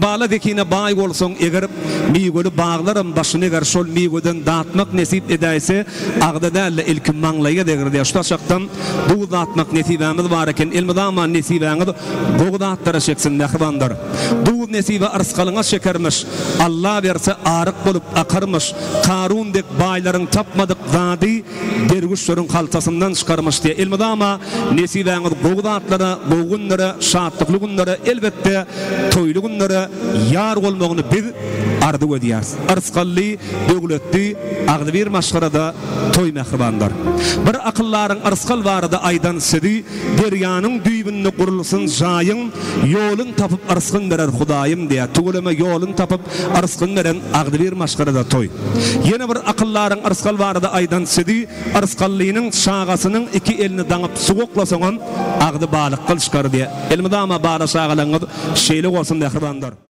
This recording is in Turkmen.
bala dekine bay bolsoň eger miýgöli baglarym başyny eger şol miýgöden datmak nesip edäýse agda dälle ilkim maňlaýa degirdi. Şo şakdan bu datmak nesibämiz bar eken ilmidama nesibäňiz gowdatlara çeksin nähbandyr. Bu nesibe arsgalyňa şekermiş. Allah berse arık bolup akarmış. Karundek baylaryň tapmadyk zady dergüşleriň haltasyndan çykarmış diye ilmidama nesibäňiz gowdatlara, bowgunlara, şatlykly günlere elbette toýly günlere ýar bolmagyny biz ardy ödýäs. Arsgally, döwletli, agdy bir maşgarada toy mehribandyr. Bir akyllaryň arsgal barada aýdan sedi, deryanyň düýbünde gurulsyn jaýyň, ýolun tapyp arsgyn berer Hudaýym diýe. Tugulama ýolun tapyp arsgyn beren agdy bir maşgarada toy. Ýene bir akyllaryň arsgal barada aýdan sedi, arsgallynyň şagasynyň iki elini daňyp sugoklasaň agdy balyk kılçkar diye. Elmidama bala şagalyňyz şeýle bolsun mehribandyr.